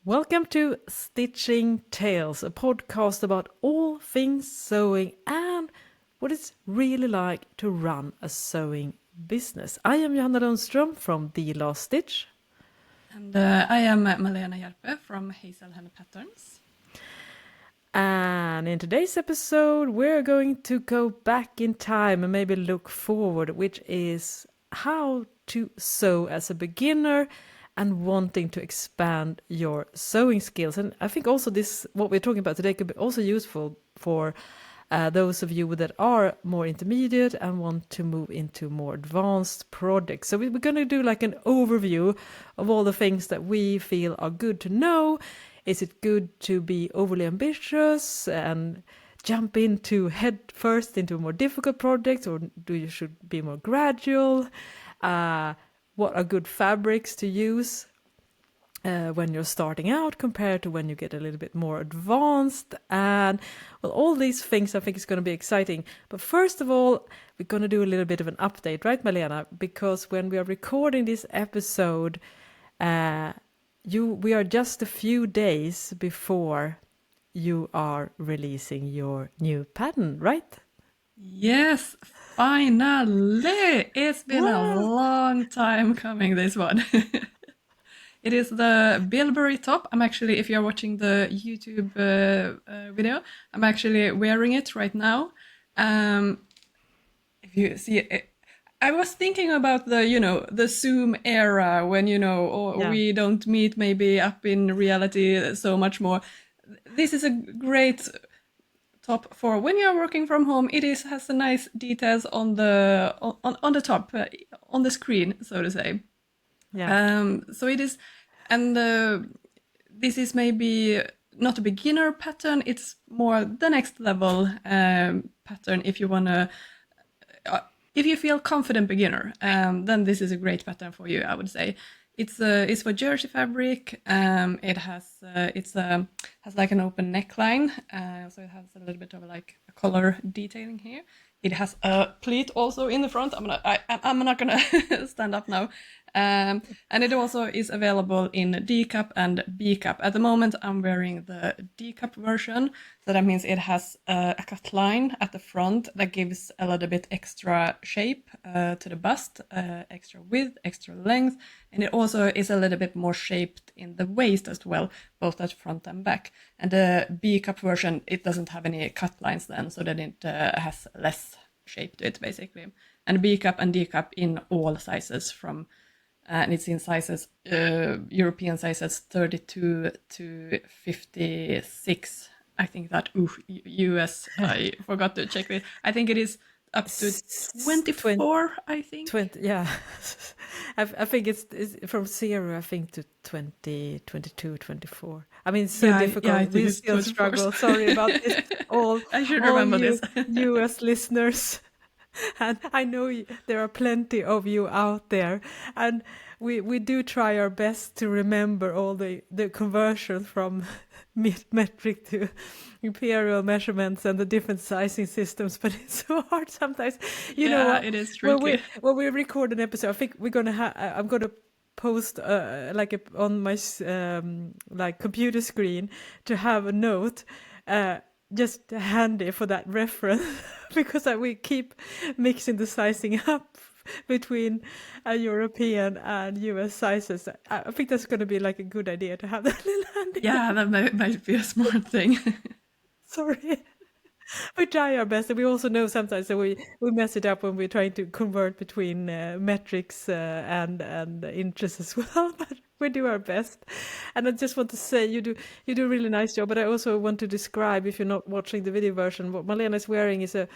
Welcome to Stitching Tales, a podcast about all things sewing and what it's really like to run a sewing business. I am Johanna from The Last Stitch. And I am Malena Hjerpe from Hazelhen Patterns. And in today's episode, we're going to go back in time and maybe look forward, which is how to sew as a beginner and wanting to expand your sewing skills. And I think also what we're talking about today could be also useful for those of you that are more intermediate and want to move into more advanced projects. So we're going to do like an overview of all the things that we feel are good to know. Is it good to be overly ambitious and jump into head first into more difficult projects, or do you should be more gradual? What are good fabrics to use when you're starting out compared to when you get a little bit more advanced? And well, all these things I think is going to be exciting. But first of all, we're going to do a little bit of an update, right, Malena? Because when we are recording this episode, we are just a few days before you are releasing your new pattern, right? Yes, finally! It's been a long time coming, this one. It is the BILBERRY top. I'm actually, if you're watching the YouTube video, I'm actually wearing it right now. If you see it, I was thinking about the Zoom era when, we don't meet maybe up in reality so much more. This is a great top for when you're working from home. It has a nice details on the top, on the screen, so to say. Yeah. So it is, and this is maybe not a beginner pattern. It's more the next level pattern. If you wanna, if you feel confident beginner, then this is a great pattern for you, I would say. It's for jersey fabric. It has like an open neckline, so it has a little bit of like a color detailing here. It has a pleat also in the front. I'm not gonna stand up now. And it also is available in D cup and B cup. At the moment, I'm wearing the D cup version. So that means it has a cut line at the front that gives a little bit extra shape to the bust, extra width, extra length. And it also is a little bit more shaped in the waist as well, both at front and back. And the B cup version, it doesn't have any cut lines then, so that it has less shape to it, basically. And B cup and D cup in all sizes and it's in sizes, European sizes 32 to 56. I think that, US, I forgot to check it. I think it is up to 24, I think. 20, yeah. I think it's from 0, I think, to 20, 22, 24. I mean, it's so difficult. Yeah, we still struggle. Sorry about this. I should remember this. US listeners. And I know there are plenty of you out there, and we do try our best to remember all the conversions from metric to imperial measurements and the different sizing systems, but it's so hard sometimes. You know, it is tricky. When we record an episode, I think we're gonna I'm gonna post on my like computer screen to have a note. Just handy for that reference because we keep mixing the sizing up between European and US sizes. I think that's going to be like a good idea to have that little handy. Yeah, that might be a smart thing. Sorry. We try our best, and we also know sometimes that we mess it up when we're trying to convert between metrics and inches as well, but we do our best. And I just want to say you do a really nice job, but I also want to describe, if you're not watching the video version, what Malena is wearing is a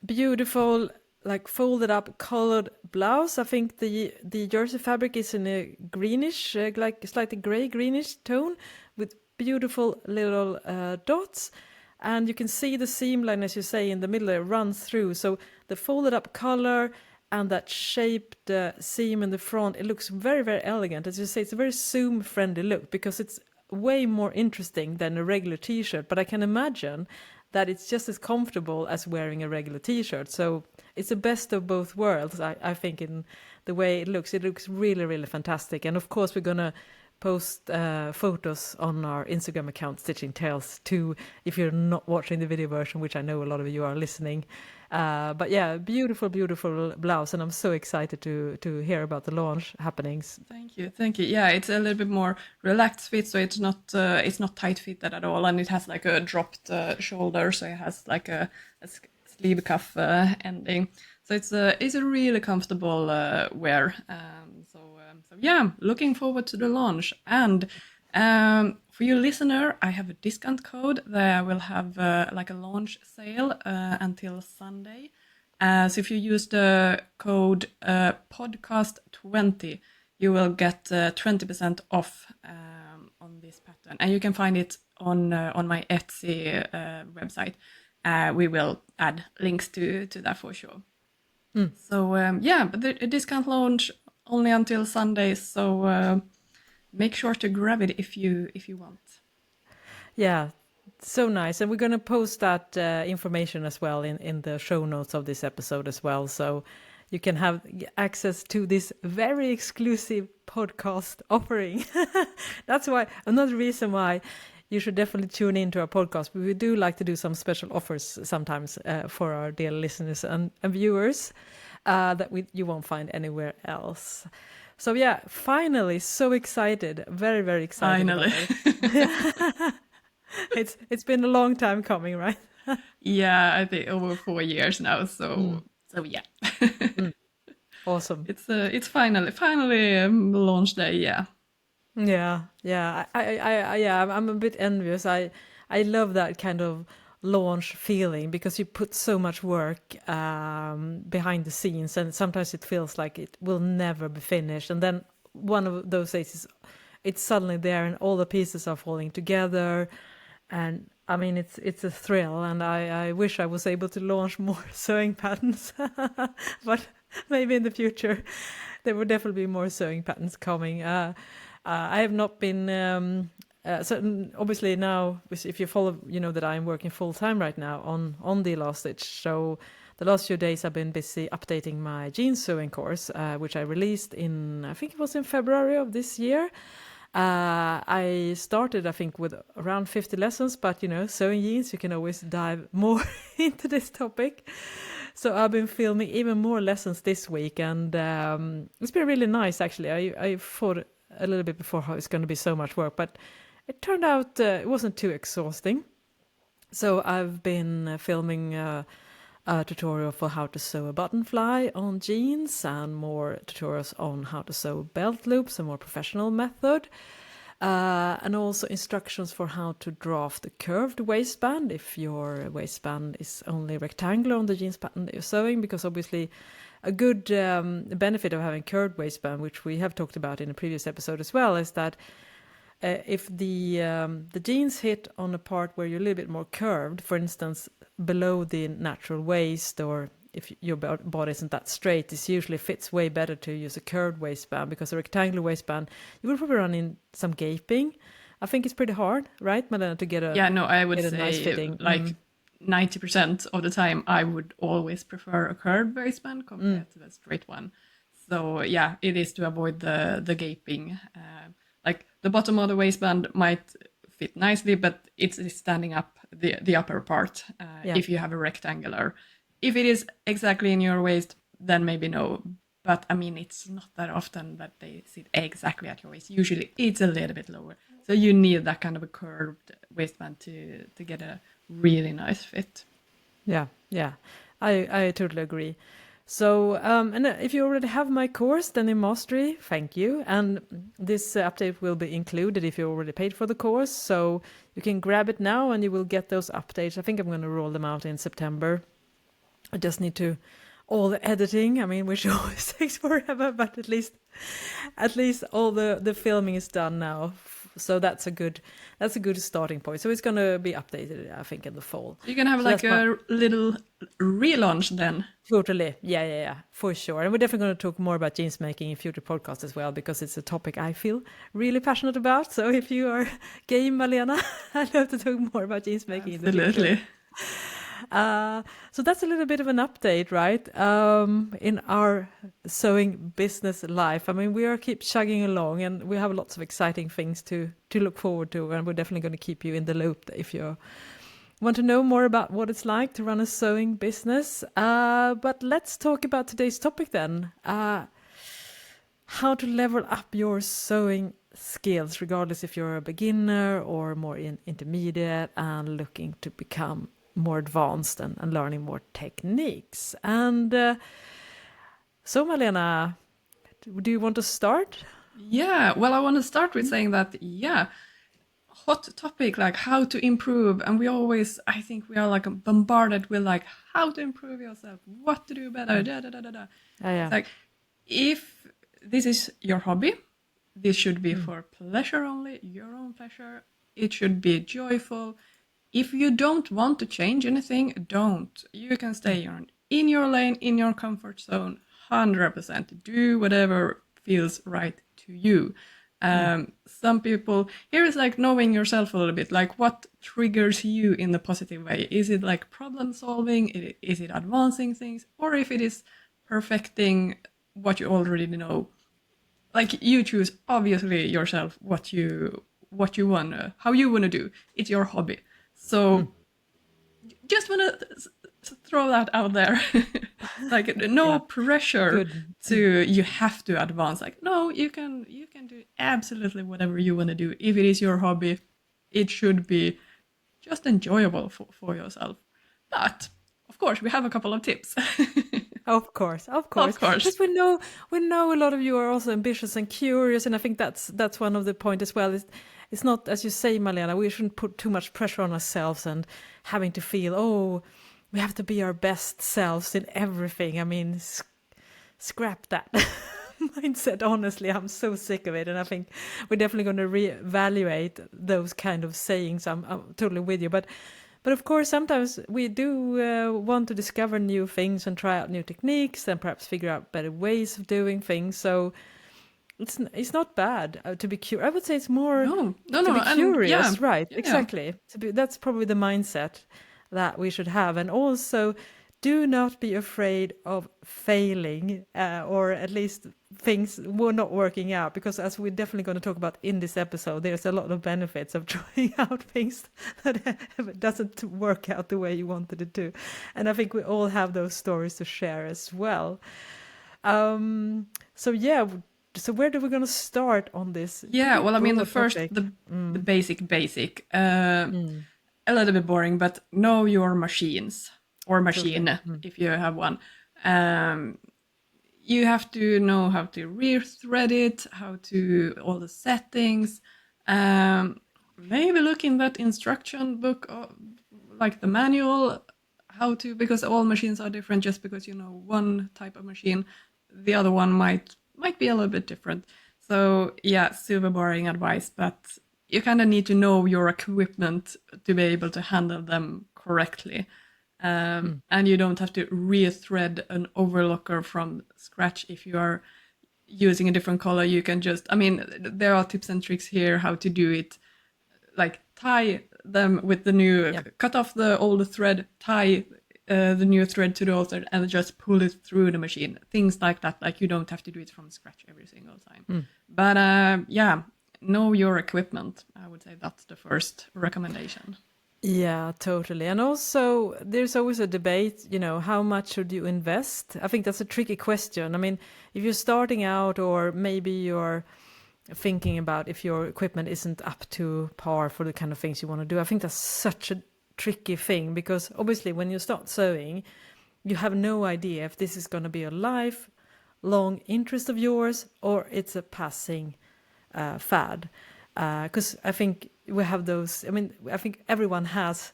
beautiful, like folded up colored blouse. I think the jersey fabric is in a greenish, like slightly gray greenish tone with beautiful little dots. And you can see the seam line, as you say, in the middle, it runs through. So the folded up color and that shaped seam in the front, it looks very, very elegant. As you say, it's a very Zoom friendly look because it's way more interesting than a regular t-shirt. But I can imagine that it's just as comfortable as wearing a regular t-shirt. So it's the best of both worlds, I think, in the way it looks. It looks really, really fantastic. And of course, we're going to post photos on our Instagram account, Stitching Tales, too, if you're not watching the video version, which I know a lot of you are listening. But yeah, beautiful, beautiful blouse, and I'm so excited to hear about the launch happenings. Thank you. Yeah, it's a little bit more relaxed fit, so it's not tight fitted at all, and it has like a dropped shoulder, so it has like a sleeve cuff ending. So it's a really comfortable wear. So yeah, looking forward to the launch. And for you listener, I have a discount code that will have like a launch sale until Sunday. So if you use the code podcast20, you will get 20% off on this pattern, and you can find it on my Etsy website. We will add links to that for sure. So yeah, but the discount launch only until Sunday, so make sure to grab it if you want. Yeah, so nice. And we're going to post that information as well in the show notes of this episode as well, so you can have access to this very exclusive podcast offering. That's why, another reason why you should definitely tune into our podcast. We do like to do some special offers sometimes for our dear listeners and viewers that you won't find anywhere else. So yeah, finally, so excited, very, very excited. Finally. It's been a long time coming, right? Yeah, I think over 4 years now. So yeah. Awesome. It's finally launch day. Yeah. Yeah. I'm a bit envious. I love that kind of launch feeling because you put so much work behind the scenes, and sometimes it feels like it will never be finished. And then one of those days it's suddenly there, and all the pieces are falling together. And I mean, it's a thrill, and I wish I was able to launch more sewing patterns, but maybe in the future there will definitely be more sewing patterns coming. I have not been so obviously now, if you follow, you know that I'm working full time right now on the Last Stitch. So the last few days I've been busy updating my jeans sewing course, which I released I think it was in February of this year. I started, I think, with around 50 lessons, but sewing jeans, you can always dive more into this topic. So I've been filming even more lessons this week, and it's been really nice, actually. I thought a little bit before how it's going to be so much work, but it turned out it wasn't too exhausting. So I've been filming a tutorial for how to sew a button fly on jeans, and more tutorials on how to sew belt loops, a more professional method, and also instructions for how to draft a curved waistband if your waistband is only rectangular on the jeans pattern that you're sewing, because obviously a good benefit of having curved waistband, which we have talked about in a previous episode as well, is that if the jeans hit on a part where you're a little bit more curved, for instance, below the natural waist, or if your body isn't that straight, it usually fits way better to use a curved waistband, because a rectangular waistband, you will probably run in some gaping. I think it's pretty hard, right, Malena, to get I would say nice fitting. Like 90% of the time, I would always prefer a curved waistband compared to a straight one. So yeah, it is to avoid the gaping. Like the bottom of the waistband might fit nicely, but it's standing up the upper part if you have a rectangular. If it is exactly in your waist, then maybe no. But I mean, it's not that often that they sit exactly at your waist. Usually it's a little bit lower. So you need that kind of a curved waistband to get a really nice fit. Yeah, I totally agree. So, and if you already have my course, then in Mastery, thank you. And this update will be included if you already paid for the course. So you can grab it now and you will get those updates. I think I'm going to roll them out in September. I just need to, all the editing, I mean, which always takes forever, but at least all the filming is done now. So that's a good starting point. So it's going to be updated, I think, in the fall. You're going to have like a little relaunch then. Totally. Yeah, for sure. And we're definitely going to talk more about jeans making in future podcasts as well, because it's a topic I feel really passionate about. So if you are game, Malena, I'd love to talk more about jeans making in the future. So that's a little bit of an update, right? In our sewing business life. I mean, we are keep chugging along, and we have lots of exciting things to look forward to, and we're definitely going to keep you in the loop if you want to know more about what it's like to run a sewing business. But let's talk about today's topic then. How to level up your sewing skills, regardless if you're a beginner or more intermediate and looking to become more advanced and learning more techniques. And so, Malena, do you want to start? Yeah, well, I want to start with saying that, hot topic, like how to improve. And I think we are like bombarded with like how to improve yourself, what to do better, da da da da da. It's like, if this is your hobby, this should be for pleasure only, your own pleasure. It should be joyful. If you don't want to change anything, don't. You can stay in your lane, in your comfort zone, 100%. Do whatever feels right to you. Some people, here is like knowing yourself a little bit, like what triggers you in the positive way. Is it like problem solving? Is it advancing things? Or if it is perfecting what you already know? Like, you choose obviously yourself what you want, how you want to do. It's your hobby. So just want to throw that out there. Like, no pressure to you have to advance. Like, no, you can do absolutely whatever you want to do. If it is your hobby, it should be just enjoyable for yourself. But of course, we have a couple of tips. Of course. Of course. Because we know a lot of you are also ambitious and curious, and I think that's one of the point as well. It's not, as you say, Malena, we shouldn't put too much pressure on ourselves and having to feel, oh, we have to be our best selves in everything. I mean, scrap that mindset. Honestly, I'm so sick of it, and I think we're definitely going to reevaluate those kind of sayings. I'm totally with you, but of course, sometimes we do want to discover new things and try out new techniques and perhaps figure out better ways of doing things. So it's not bad to be curious. I would say it's more to be curious, right? Yeah. Exactly. That's probably the mindset that we should have. And also, do not be afraid of failing, or at least things were not working out, because as we're definitely going to talk about in this episode, there's a lot of benefits of trying out things that doesn't work out the way you wanted it to. And I think we all have those stories to share as well. So where do we going to start on this? Yeah, well, I mean, the basic, a little bit boring, but know your machines, or machine, if you have one. You have to know how to rethread it, all the settings. Maybe look in that instruction book, like the manual, because all machines are different. Just because you know one type of machine, the other one might be a little bit different. So yeah, super boring advice, but you kind of need to know your equipment to be able to handle them correctly. And you don't have to rethread an overlocker from scratch. If you are using a different color, you can there are tips and tricks here how to do it. Like, tie them with the new, cut off the old thread, tie the new thread to the old thread, and just pull it through the machine. Things like that. Like, you don't have to do it from scratch every single time. But know your equipment. I would say that's the first recommendation. Yeah, totally. And also, there's always a debate, how much should you invest? I think that's a tricky question. I mean, if you're starting out, or maybe you're thinking about if your equipment isn't up to par for the kind of things you want to do, I think that's such a tricky thing, because obviously when you start sewing, you have no idea if this is going to be a lifelong interest of yours or it's a passing fad. Because I think we have those, I think everyone has,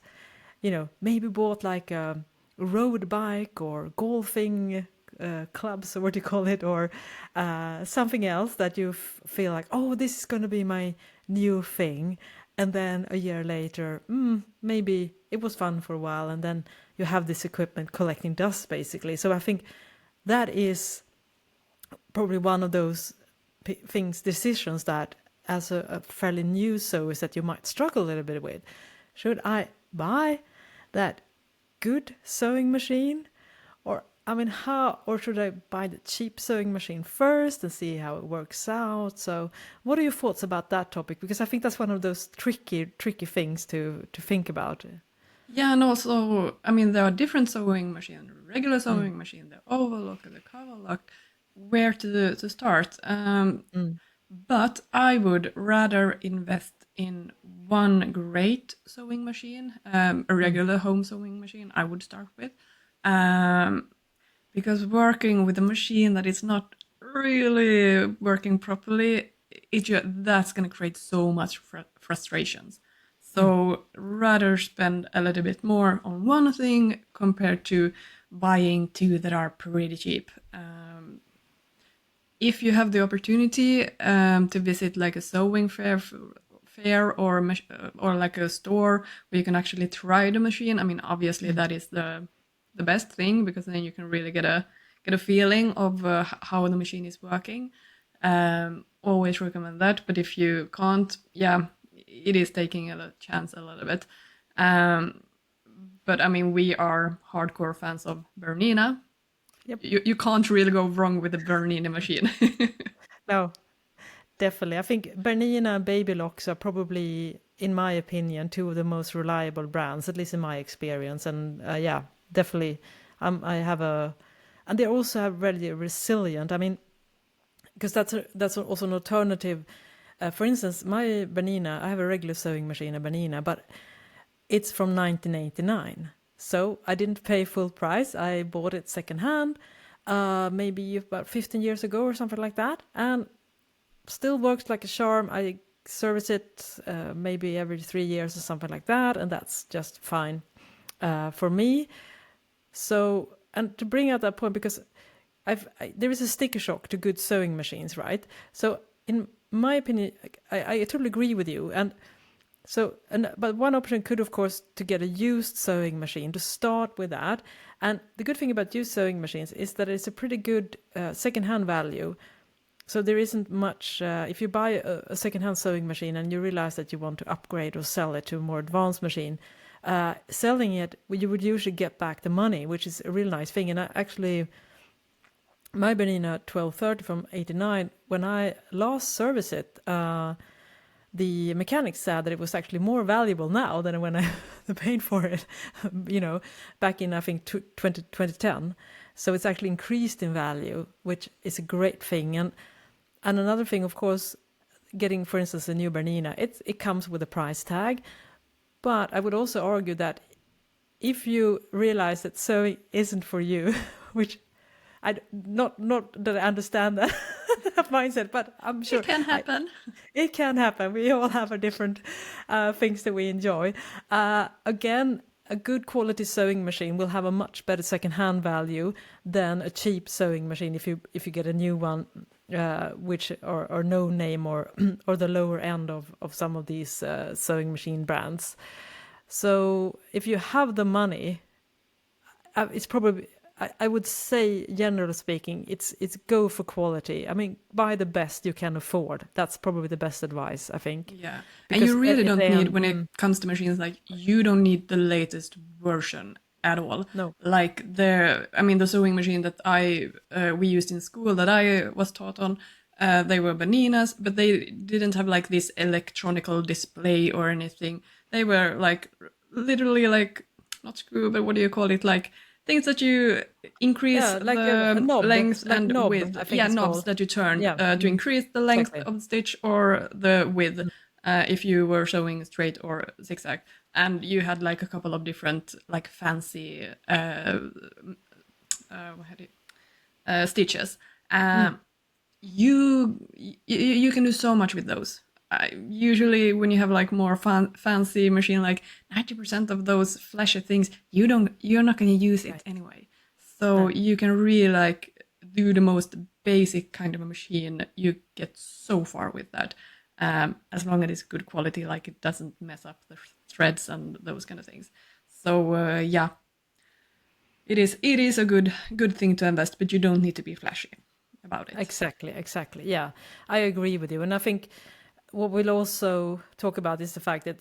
maybe bought like a road bike or golfing clubs, or what do you call it, or something else that you feel like, oh, this is going to be my new thing. And then a year later, maybe it was fun for a while, and then you have this equipment collecting dust, basically. So I think that is probably one of those decisions that, as a fairly new sewer, that you might struggle a little bit with. Should I buy that good sewing machine? Or I mean, how, or should I buy the cheap sewing machine first and see how it works out? So, what are your thoughts about that topic? Because I think that's one of those tricky things to think about. Yeah, and also, I mean, there are different sewing machines, regular sewing machine, the overlock, the cover lock, where to start. But I would rather invest in one great sewing machine, a regular home sewing machine, I would start with. Because working with a machine that is not really working properly, that's going to create so much frustrations. So rather spend a little bit more on one thing compared to buying two that are pretty cheap. If you have the opportunity to visit like a sewing fair or like a store where you can actually try the machine, I mean, obviously that is the best thing, because then you can really get a feeling of how the machine is working. Always recommend that. But if you can't, yeah, it is taking a chance a little bit. But I mean, we are hardcore fans of Bernina. Yep. You can't really go wrong with the Bernina machine. No, definitely. I think Bernina and Baby Locks are probably, in my opinion, two of the most reliable brands, at least in my experience. And yeah, definitely, I have and they also have really resilient. I mean, because that's also an alternative. For instance, my Bernina, I have a regular sewing machine, a Bernina, but it's from 1989. So I didn't pay full price. I bought it secondhand, maybe about 15 years ago or something like that, and still works like a charm. I service it maybe every 3 years or something like that, and that's just fine for me. So, and to bring out that point, because there is a sticker shock to good sewing machines, right? So, in my opinion, I totally agree with you. And so, but one option could, of course, to get a used sewing machine, to start with that. And the good thing about used sewing machines is that it's a pretty good second-hand value. So there isn't much, if you buy a second-hand sewing machine and you realize that you want to upgrade or sell it to a more advanced machine, selling it, you would usually get back the money, which is a real nice thing. And actually, my Bernina 1230 from 89, when I last serviced it, the mechanic said that it was actually more valuable now than when I paid for it, back in, I think, 2010. So it's actually increased in value, which is a great thing. And another thing, of course, getting, for instance, a new Bernina, it comes with a price tag. But I would also argue that if you realize that sewing isn't for you, which not that I understand that mindset, but I'm sure it can happen. It can happen. We all have a different things that we enjoy. Again, a good quality sewing machine will have a much better second-hand value than a cheap sewing machine if you get a new one, which or no name or or the lower end of some of these sewing machine brands. So if you have the money, it's probably, I would say, generally speaking, it's go for quality. I mean, buy the best you can afford. That's probably the best advice, I think. Yeah, Because and you really don't need, when it comes to machines, like, you don't need the latest version at all. No. Like the sewing machine that we used in school that I was taught on, they were Beninas, but they didn't have like this electronical display or anything. They were like literally like, not screw, but what do you call it? Like things that you increase like the a knob, length like and knob, width. I think Yeah, it's knobs called. that you turn Yeah, to increase the length exactly. of the stitch or the width, if you were sewing straight or zigzag. And you had like a couple of different like fancy stitches. You can do so much with those. Usually when you have like more fancy machine, like 90% of those flashy things, you're not going to use it anyway. So you can really like do the most basic kind of a machine. You get so far with that, as long as it's good quality, like it doesn't mess up the threads and those kind of things. So yeah, it is a good thing to invest, but you don't need to be flashy about it. Exactly. Yeah, I agree with you. And I think what we'll also talk about is the fact that,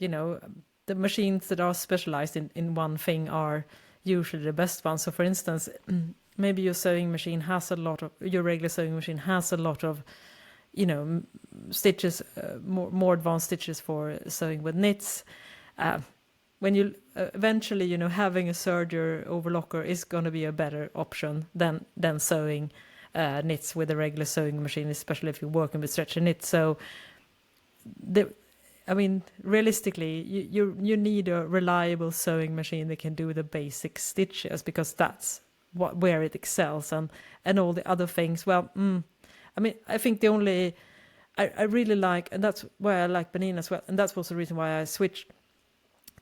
the machines that are specialized in one thing are, usually the best one. So for instance, maybe your sewing machine has a lot of, your regular sewing machine has a lot of, stitches, more advanced stitches for sewing with knits. When you eventually, having a serger overlocker is going to be a better option than sewing knits with a regular sewing machine, especially if you're working with stretch and knit. So realistically, you need a reliable sewing machine that can do the basic stitches, because that's where it excels, and all the other things. Well, I think the only I really like, and that's why I like Benina as well, and that's also the reason why I switched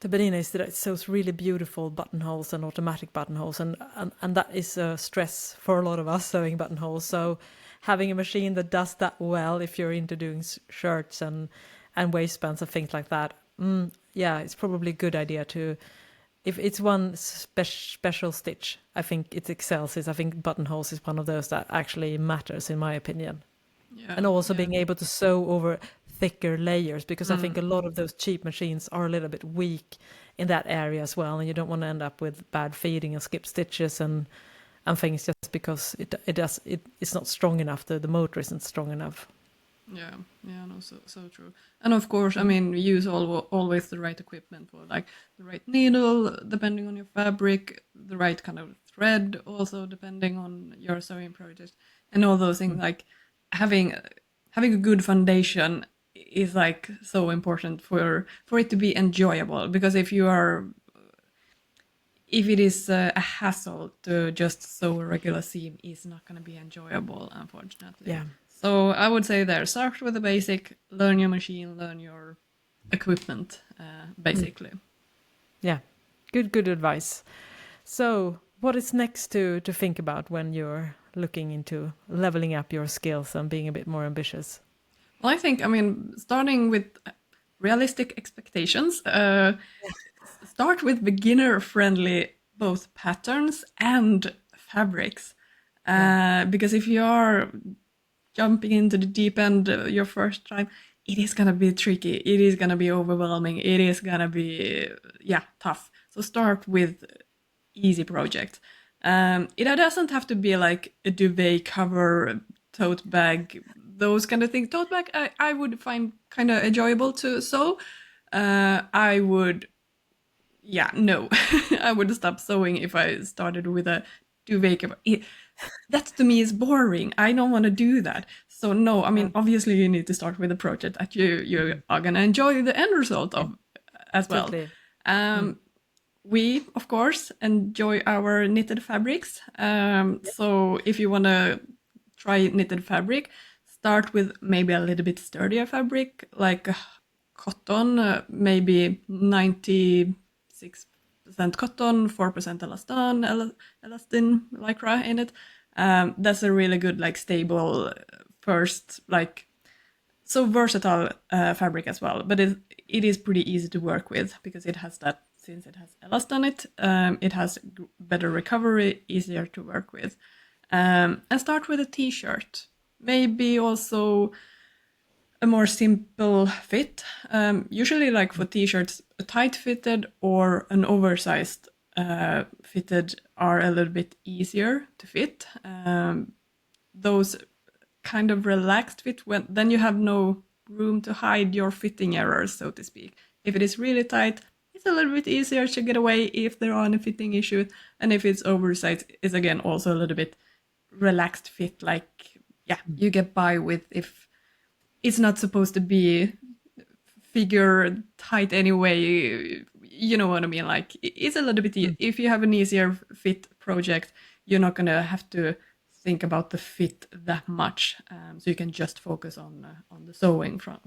to Benina, is that it sews really beautiful buttonholes and automatic buttonholes, and that is a stress for a lot of us sewing buttonholes. So having a machine that does that well, if you're into doing shirts and waistbands and things like that, it's probably a good idea to, if it's one special stitch, I think it excels. I think buttonholes is one of those that actually matters, in my opinion. Yeah, and also being able to sew over thicker layers, because I think a lot of those cheap machines are a little bit weak in that area as well, and you don't want to end up with bad feeding and skip stitches and things, just because it's not strong enough, the motor isn't strong enough. No, so true. And of course, use always the right equipment, for like the right needle depending on your fabric, the right kind of thread also depending on your sewing project, and all those things. Like having a good foundation is like so important for it to be enjoyable, because if it is a hassle to just sew a regular seam, it's not going to be enjoyable, unfortunately. Yeah. So I would say there, start with the basic, learn your machine, learn your equipment, basically. Yeah, good advice. So what is next to think about when you're looking into leveling up your skills and being a bit more ambitious? Well, I think, starting with realistic expectations, start with beginner-friendly both patterns and fabrics. Because if you are jumping into the deep end your first time, it is going to be tricky. It is going to be overwhelming. It is going to be, tough. So start with easy projects. It doesn't have to be like a duvet cover, tote bag, those kind of things. Tote bag, I would find kind of enjoyable to sew. I would, no, I would stop sewing if I started with a duvet cover. That to me is boring. I don't want to do that. So no, obviously you need to start with a project that you are going to enjoy the end result of as well. Totally. We, of course, enjoy our knitted fabrics. So if you want to try knitted fabric, start with maybe a little bit sturdier fabric, like cotton, maybe 96% cotton, 4% elastin, lycra in it. That's a really good, like, stable first, like, so versatile fabric as well. But it is pretty easy to work with, because it has that, since it has elastin on it, it has better recovery, easier to work with. And start with a t-shirt. Maybe also a more simple fit. Usually, like for t-shirts, a tight fitted or an oversized fitted are a little bit easier to fit. Those kind of relaxed fit, then you have no room to hide your fitting errors, so to speak. If it is really tight, it's a little bit easier to get away if there are any fitting issues. And if it's oversized, it's again also a little bit relaxed fit, like, you get by with, if it's not supposed to be figure tight anyway, you know what I mean? Like, it's a little bit, if you have an easier fit project, you're not going to have to think about the fit that much. So you can just focus on the sewing from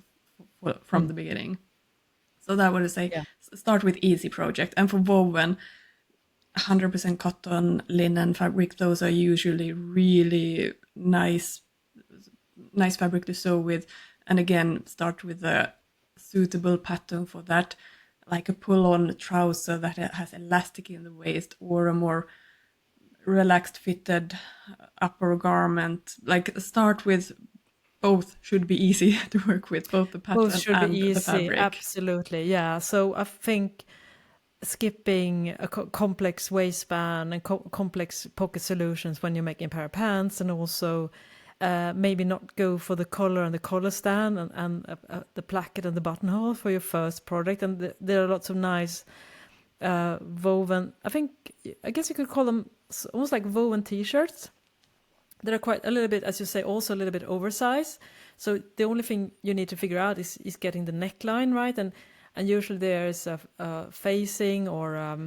the beginning. So that would say, start with easy project. And for woven, 100% cotton, linen fabric, those are usually really nice fabric to sew with. And again, start with a suitable pattern for that, like a pull-on trouser that has elastic in the waist, or a more relaxed fitted upper garment. Like, start with both, should be easy to work with, both the pattern and the fabric. Absolutely, yeah. So I think skipping a complex waistband and complex pocket solutions when you're making a pair of pants, and also maybe not go for the collar and the collar stand and the placket and the buttonhole for your first project. And there are lots of nice woven, I guess you could call them almost like woven t-shirts that are quite a little bit, as you say, also a little bit oversized. So the only thing you need to figure out is getting the neckline right, and usually there's a facing or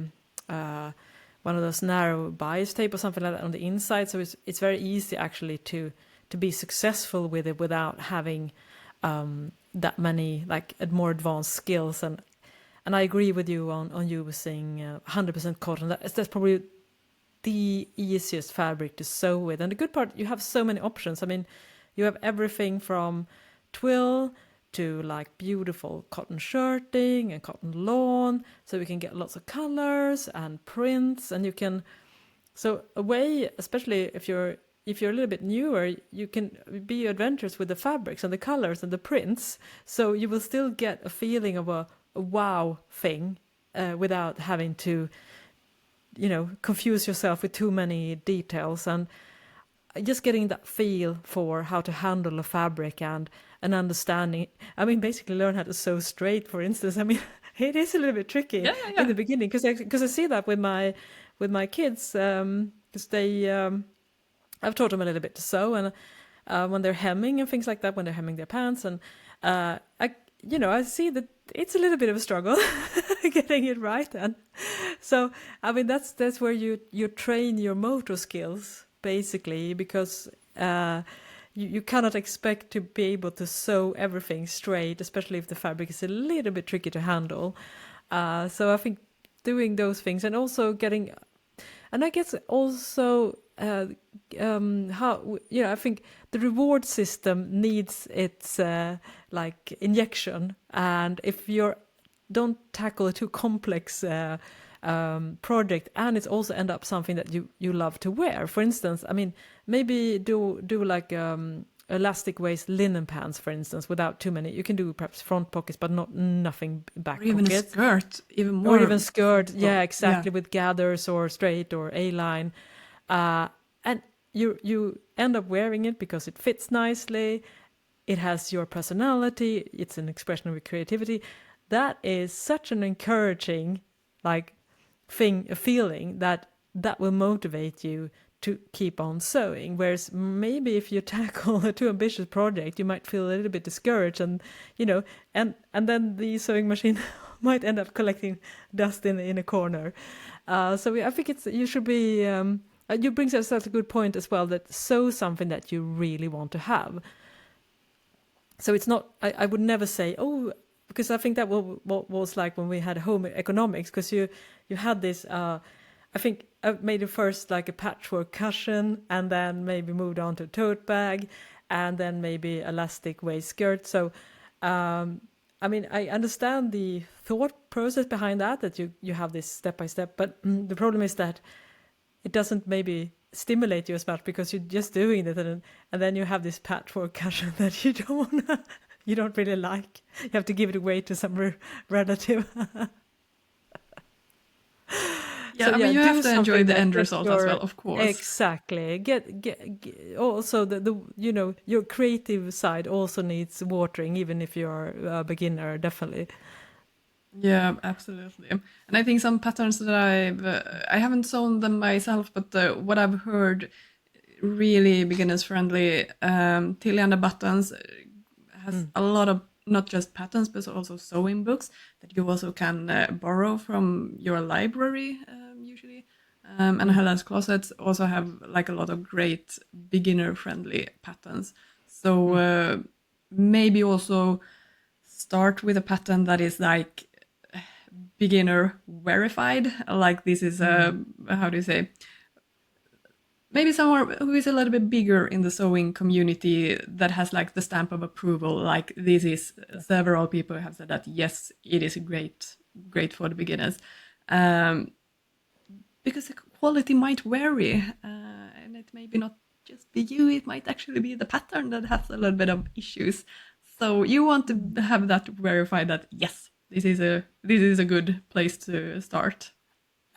one of those narrow bias tape or something like that on the inside. So it's very easy actually to be successful with it without having that many like more advanced skills. And I agree with you on you saying 100% cotton. That's probably the easiest fabric to sew with. And the good part, you have so many options. I mean, you have everything from twill to like beautiful cotton shirting and cotton lawn, so we can get lots of colors and prints. And you can, so a way, especially if you're a little bit newer, you can be adventurous with the fabrics and the colors and the prints, so you will still get a feeling of a wow thing without having to confuse yourself with too many details. And just getting that feel for how to handle a fabric and an understanding. I mean, basically learn how to sew straight, for instance. I mean, it is a little bit tricky in the beginning because I see that with my kids, because they I've taught them a little bit to sew, and when they're hemming and things like that, when they're hemming their pants, and I see that it's a little bit of a struggle getting it right. And so I mean that's where you train your motor skills basically, because you cannot expect to be able to sew everything straight, especially if the fabric is a little bit tricky to handle. So I think doing those things, and also getting, and I guess also I think the reward system needs its like injection, and if you don't tackle a too complex project, and it's also end up something that you love to wear. For instance, I mean, maybe do like elastic waist linen pants, for instance, without too many. You can do perhaps front pockets, but nothing back or even pockets. A skirt, even more. Or even skirt, yeah, exactly, with gathers or straight or A-line. And you end up wearing it because it fits nicely. It has your personality. It's an expression of your creativity. That is such an encouraging feeling that will motivate you to keep on sewing. Whereas maybe if you tackle a too ambitious project, you might feel a little bit discouraged, and and then the sewing machine might end up collecting dust in a corner. So I think you should be. You bring us a good point as well, that sew something that you really want to have. So it's not. I would never say, oh, because I think that what was like when we had home economics, because you had this. I think I made it first like a patchwork cushion, and then maybe moved on to a tote bag, and then maybe elastic waist skirt. So, I mean, I understand the thought process behind that you have this step by step, but the problem is that it doesn't maybe stimulate you as much because you're just doing it, and then you have this patchwork cushion that you don't really like. You have to give it away to some relative. Yeah, so, I mean, you have to enjoy the end result as well, of course. Exactly. Get also the your creative side also needs watering, even if you're a beginner, definitely. Yeah, absolutely. And I think some patterns that I haven't sewn them myself, but what I've heard really beginners friendly, Tilly and the Buttons has a lot of not just patterns but also sewing books that you also can borrow from your library usually. And Helen's Closets also have like a lot of great beginner friendly patterns. So maybe also start with a pattern that is like beginner verified, like this is how do you say, maybe someone who is a little bit bigger in the sewing community that has like the stamp of approval, like this is several people have said that yes, it is great for the beginners, because the quality might vary, and it may be not just be you, it might actually be the pattern that has a little bit of issues. So you want to have that verified that yes, this is a good place to start.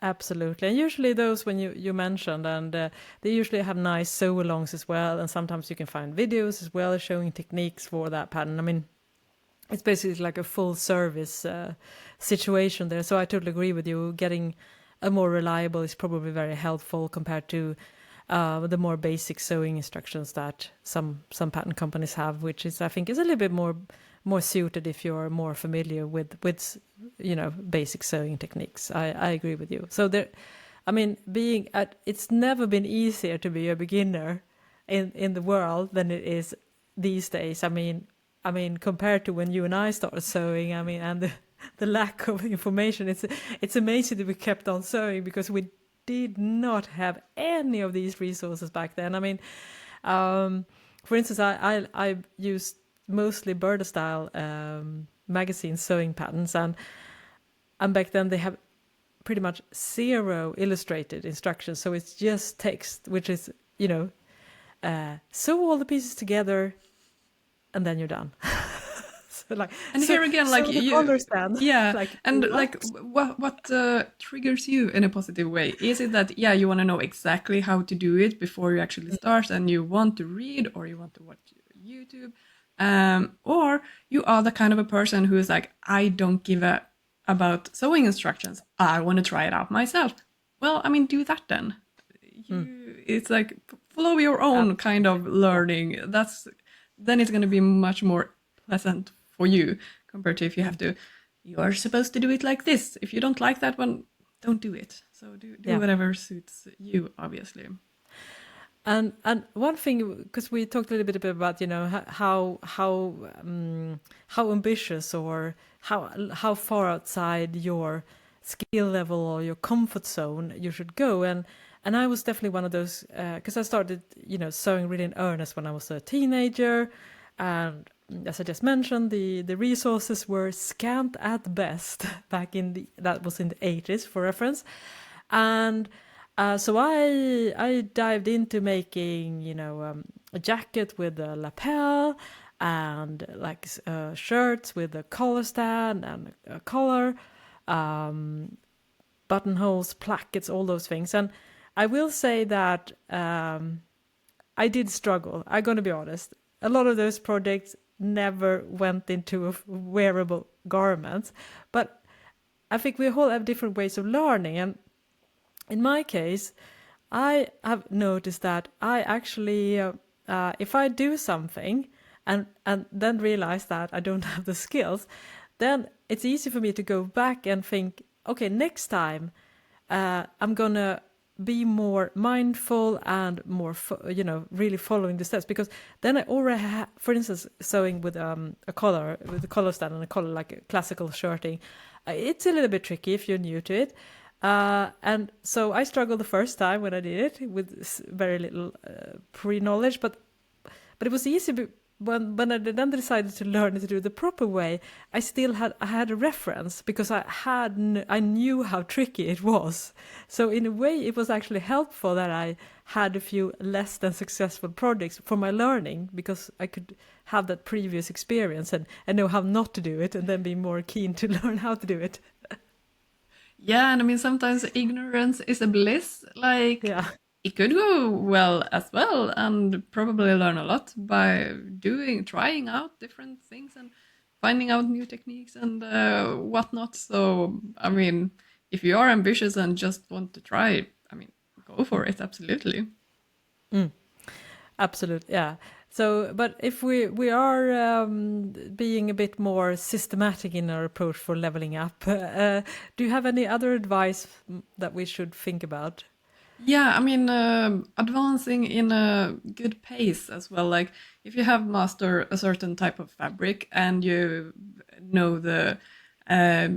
Absolutely. And usually those when you mentioned, and they usually have nice sew-alongs as well. And sometimes you can find videos as well showing techniques for that pattern. I mean, it's basically like a full service situation there. So I totally agree with you. Getting a more reliable is probably very helpful compared to the more basic sewing instructions that some pattern companies have, which is I think is a little bit more suited if you're more familiar with basic sewing techniques. I agree with you. So there, I mean, it's never been easier to be a beginner in the world than it is these days. I mean, compared to when you and I started sewing, I mean, and the lack of information, it's amazing that we kept on sewing because we did not have any of these resources back then. I mean, for instance, I used mostly Burda style magazine sewing patterns, and back then they have pretty much zero illustrated instructions, so it's just text, which is sew all the pieces together, and then you're done. So like, and here again, like you understand, yeah, like and what? like what triggers you in a positive way? Is it that you want to know exactly how to do it before you actually start, and you want to read or you want to watch YouTube, or you are the kind of a person who is like, I don't give a about sewing instructions, I want to try it out myself? Well, I mean, do that then. It's like follow your own kind of learning. Then it's going to be much more pleasant for you compared to if you have to, you are supposed to do it like this. If you don't like that one, don't do it. So do whatever suits you, obviously. And one thing, because we talked a little bit about how ambitious or how far outside your skill level or your comfort zone you should go, and I was definitely one of those because I started sewing really in earnest when I was a teenager, and as I just mentioned, the resources were scant at best back that was in the 80s for reference, and so I dived into making a jacket with a lapel and like shirts with a collar stand and a collar, buttonholes, plackets, all those things. And I will say that I did struggle. I'm going to be honest. A lot of those projects never went into a wearable garment, but I think we all have different ways of learning. And in my case, I have noticed that I actually, if I do something and then realize that I don't have the skills, then it's easy for me to go back and think, okay, next time I'm gonna be more mindful and more, really following the steps, because then I already have, for instance, sewing with a collar, with a collar stand and a collar, like a classical shirting. It's a little bit tricky if you're new to it. And so I struggled the first time when I did it with very little pre-knowledge, but it was easy. When I then decided to learn to do it the proper way, I had a reference because I knew how tricky it was. So in a way, it was actually helpful that I had a few less than successful projects for my learning, because I could have that previous experience and know how not to do it, and then be more keen to learn how to do it. Yeah, and I mean, sometimes ignorance is a bliss. Like, Yeah. it could go well as well, and probably learn a lot by trying out different things and finding out new techniques and whatnot. So, I mean, if you are ambitious and just want to try, I mean, go for it, absolutely. Absolutely, yeah. So, but if we are being a bit more systematic in our approach for leveling up, do you have any other advice that we should think about? Yeah, I mean, advancing in a good pace as well. Like, if you have mastered a certain type of fabric and you know the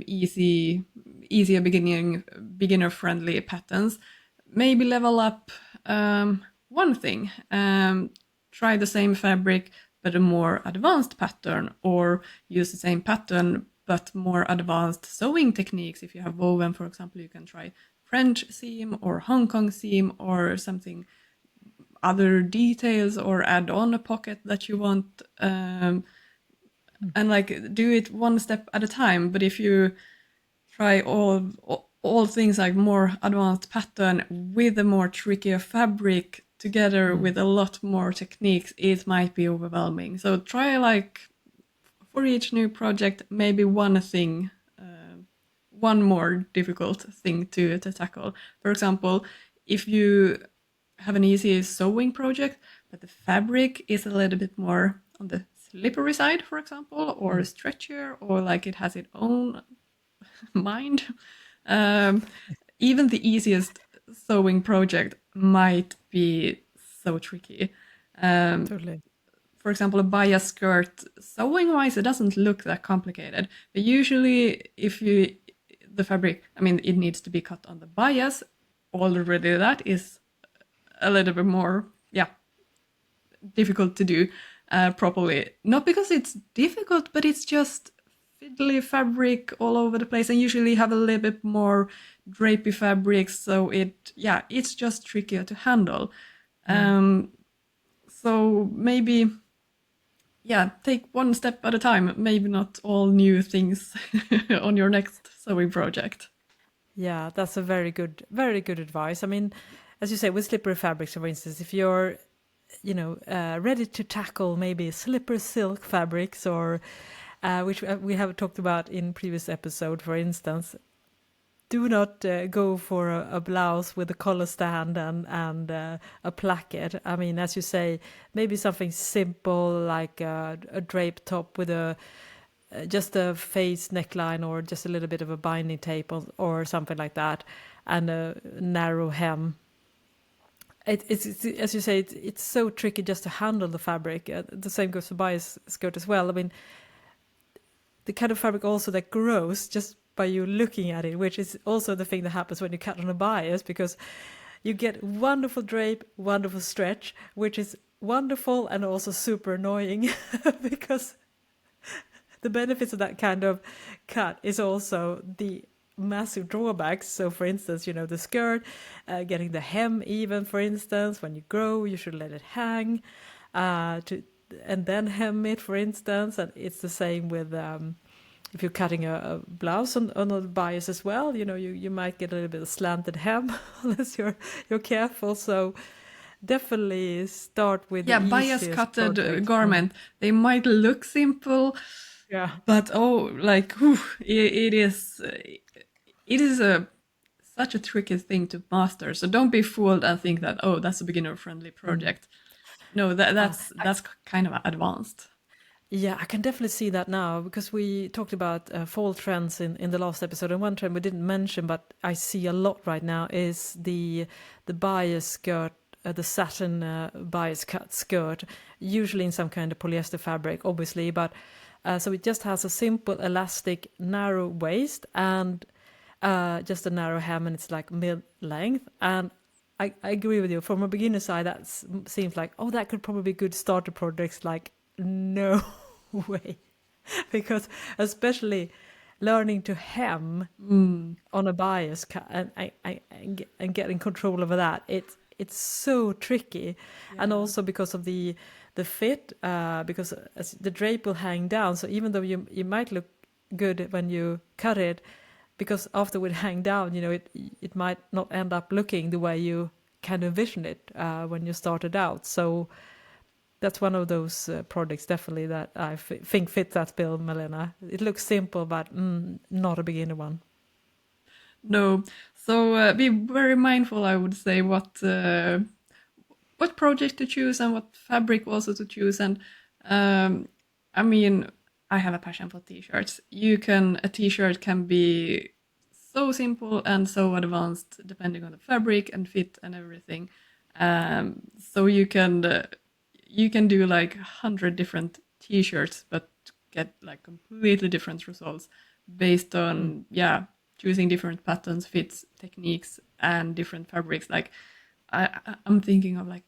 easier beginner friendly patterns, maybe level up one thing. Try the same fabric but a more advanced pattern, or use the same pattern but more advanced sewing techniques. If you have woven, for example, you can try French seam or Hong Kong seam or something, other details, or add on a pocket that you want. and like do it one step at a time. But if you try all things like more advanced pattern with a more trickier fabric together with a lot more techniques, it might be overwhelming. So try like for each new project, maybe one thing, one more difficult thing to tackle. For example, if you have an easy sewing project, but the fabric is a little bit more on the slippery side, for example, or stretchier, or like it has its own mind. Even the easiest sewing project might be so tricky. Totally. For example, a bias skirt, sewing wise, it doesn't look that complicated. But usually, if you the fabric, I mean, it needs to be cut on the bias. Already, that is a little bit more, yeah, difficult to do properly. Not because it's difficult, but it's just fiddly fabric all over the place, and usually have a little bit more drapey fabrics. So it's just trickier to handle. So maybe take one step at a time. Maybe not all new things on your next sewing project. Yeah, that's a very good advice. I mean, as you say, with slippery fabrics, for instance, if you're, ready to tackle maybe slippery silk fabrics or which we have talked about in previous episode, for instance, do not go for a blouse with a collar stand and a placket. I mean, as you say, maybe something simple like a drape top with just a face neckline or just a little bit of a binding tape or something like that, and a narrow hem. It's as you say, it's so tricky just to handle the fabric. The same goes for bias skirt as well. I mean, the kind of fabric also that grows just by you looking at it, which is also the thing that happens when you cut on a bias, because you get wonderful drape, wonderful stretch, which is wonderful and also super annoying because the benefits of that kind of cut is also the massive drawbacks. So for instance, the skirt, getting the hem even, for instance, when you grow, you should let it hang and then hem it, for instance. And it's the same with if you're cutting a blouse on a bias as well, you might get a little bit of slanted hem unless you're careful. So definitely start with the bias easiest cutted project. garment. They might look simple, but it is such a tricky thing to master. So don't be fooled and think that that's a beginner friendly project. No, that's kind of advanced. Yeah, I can definitely see that now because we talked about fall trends in the last episode, and one trend we didn't mention but I see a lot right now is the bias skirt, the satin bias cut skirt, usually in some kind of polyester fabric, obviously, but so it just has a simple elastic narrow waist and just a narrow hem, and it's like mid-length. And I agree with you, from a beginner side that seems like, that could probably be good starter projects. Like, no way, because especially learning to hem on a bias cut and getting control over that, it's so tricky. And also because of the fit, because the drape will hang down, so even though you might look good when you cut it, because after it would hang down, it might not end up looking the way you kind of envision it when you started out. So that's one of those projects definitely that I think fits that bill, Malena. It looks simple, but not a beginner one. No, so be very mindful, I would say, what project to choose and what fabric also to choose. And I mean, I have a passion for t-shirts. A t-shirt can be so simple and so advanced depending on the fabric and fit and everything. So you can do like 100 different t-shirts, but get like completely different results based on choosing different patterns, fits, techniques, and different fabrics. Like I'm thinking of like